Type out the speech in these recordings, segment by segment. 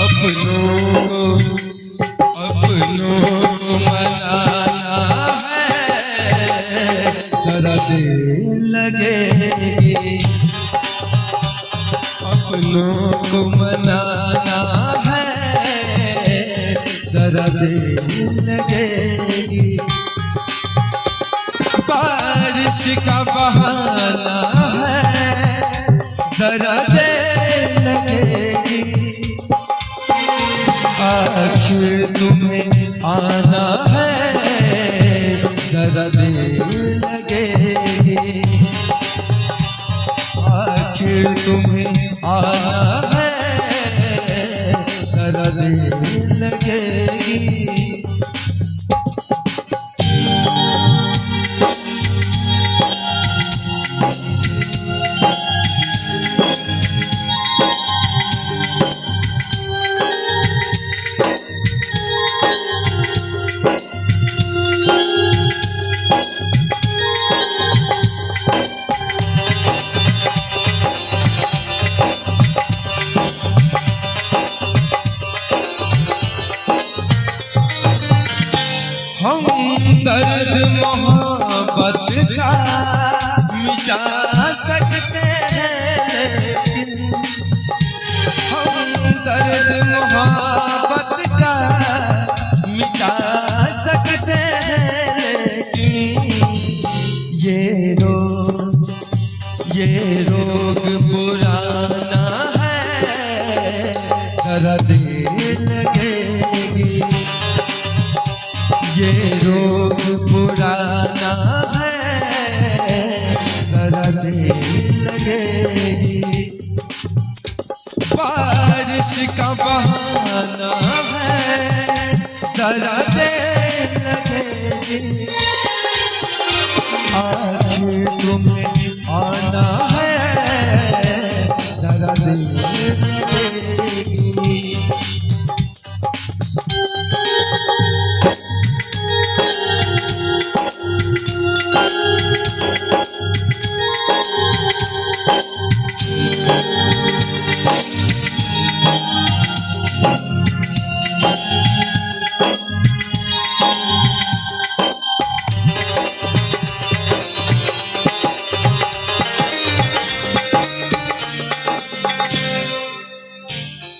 अपनों को मनाना है, जरा देर लगेगी। अपनों को मनाना है, जरा देर लगेगी। बारिश का बहाना है, जरा देर लगेगी। आखिर तुम्हें आना है, जरा देर लगेगी। आखिर तुम्हें आना है, जरा देर लगेगी। हम दर्द मोहब्बत का मिटा सकते हैं, लेकिन हम दर्द मोहब्बत का मिटा सकते हैं, लेकिन ये रोग पुराना है, जरा देर लगेगी। ये रोग पुराना है, जरा देर लगेगी। बारिश का बहाना है, जरा देर लगेगी। आखिर तुम्हें आना है, जरा देर लगेगी।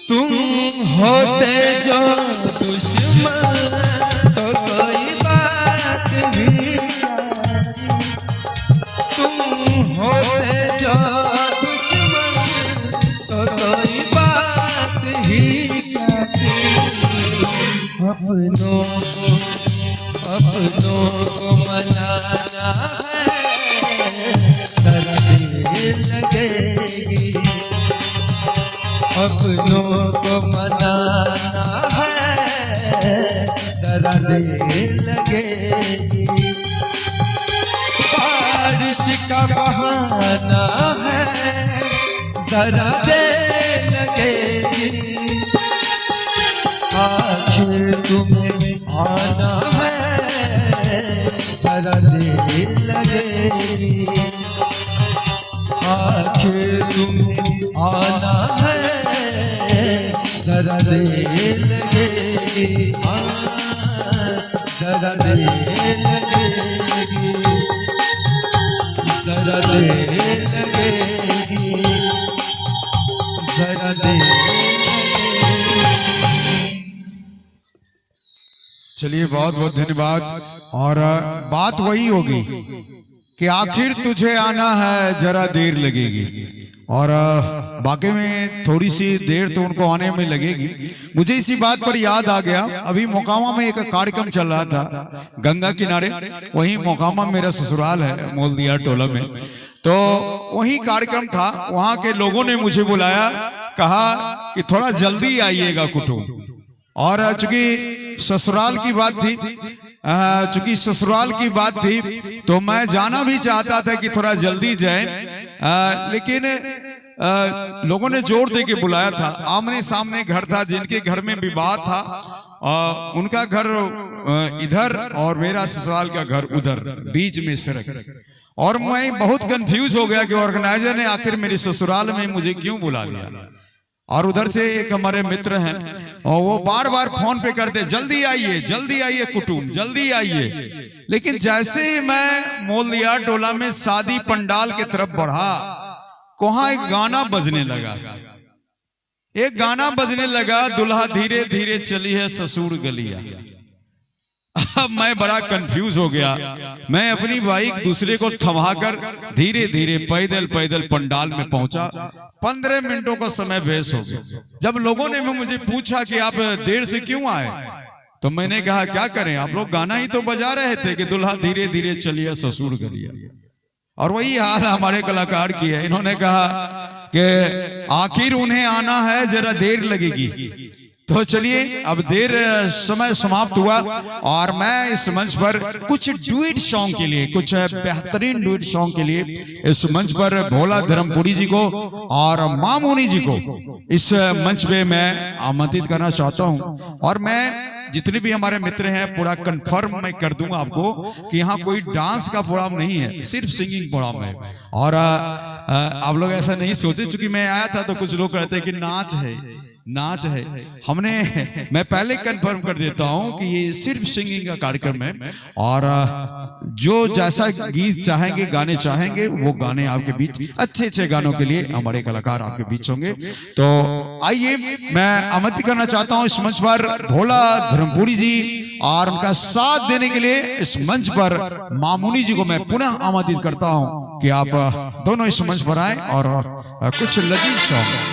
तुम होते जो दुश्मन तो कोई बात भी, तुम होते जो दुश्मन तो कोई बात ही अपनों को मनाना है, जरा देर लगेगी। अपनों को मनाना है, जरा देर लगेगी। बारिश का बहाना है, जरा देर लगेगी। आखिर तुम्हें आना है, जरा देर लगेगी। आखिर तुम्हें आना है, जरा देर लगेगी। जरा देर लगेगी, जरा देर लगेगी, जरा देर। चलिए बहुत बहुत धन्यवाद। और बात वही होगी कि आखिर तुझे आना है, जरा देर लगेगी। और बाकी में थोड़ी सी देर तो उनको आने में लगेगी। मुझे इसी बात पर याद आ गया, अभी मोकामा में एक कार्यक्रम चल रहा था गंगा किनारे, वहीं मोकामा मेरा ससुराल है मोलदिया टोला में, तो वही कार्यक्रम था। वहां के लोगों ने मुझे बुलाया, कहा कि थोड़ा जल्दी आइएगा कुटुंब। और चूंकि ससुराल की बात थी तो मैं जाना भी चाहता था कि थोड़ा जल्दी जाए, लेकिन लोगों ने जोर दे के बुलाया था। आमने सामने घर था, जिनके घर में विवाह था, उनका घर इधर और मेरा ससुराल का घर उधर, बीच में सड़क। और मैं बहुत कंफ्यूज हो गया कि ऑर्गेनाइजर ने आखिर मेरे ससुराल में मुझे क्यों बुला लिया। और उधर से एक हमारे मित्र हैं और वो बार बार फोन पे करते जल्दी आइए कुटुंब जल्दी आइए। लेकिन जैसे ही मैं मोलिया टोला में शादी पंडाल की तरफ बढ़ा, वहां एक गाना बजने लगा, दुल्हा धीरे धीरे चली है ससुर गलिया। अब मैं बड़ा कंफ्यूज हो गया। मैं अपनी बाइक दूसरे को थमाकर धीरे धीरे पैदल पंडाल में पहुंचा। 15 मिनटों का समय वेस्ट हो गया। जब लोगों ने मुझे पूछा कि आप देर से क्यों आए, तो मैंने कहा क्या करें, आप लोग गाना ही तो बजा रहे थे कि दुल्हा धीरे धीरे चलिए ससुर गलिया। और वही हाल हमारे कलाकार की है। इन्होंने कहा कि आखिर उन्हें आना है, जरा देर लगेगी। तो चलिए, अब देर समय समाप्त हुआ और मैं इस मंच पर कुछ डुएट सॉन्ग के लिए, कुछ बेहतरीन डुएट सॉन्ग के लिए इस मंच पर भोला धर्मपुरी जी को और मामूनी जी को इस मंच पे मैं आमंत्रित करना चाहता हूं। और मैं जितने भी हमारे मित्र हैं पूरा कंफर्म मैं कर दूंगा आपको कि यहाँ कोई डांस का प्रोग्राम नहीं है, सिर्फ सिंगिंग प्रोग्राम है। और आप लोग ऐसा नहीं सोचे, चूंकि मैं आया था तो कुछ लोग कहते हैं कि नाच है। मैं पहले कंफर्म कर देता हूं कि ये सिर्फ सिंगिंग का कार्यक्रम है और जो जैसा गीत चाहेंगे, गाने चाहेंगे, वो गाने आपके बीच, अच्छे गानों के लिए हमारे कलाकार आपके बीच होंगे। तो आइए, मैं आमंत्रित करना चाहता हूं इस मंच पर भोला धर्मपुरी जी और उनका साथ देने के लिए इस मंच पर मामूनी जी को मैं पुनः आमंत्रित करता हूं कि आप दोनों इस मंच पर आए और कुछ लजीज सॉन्ग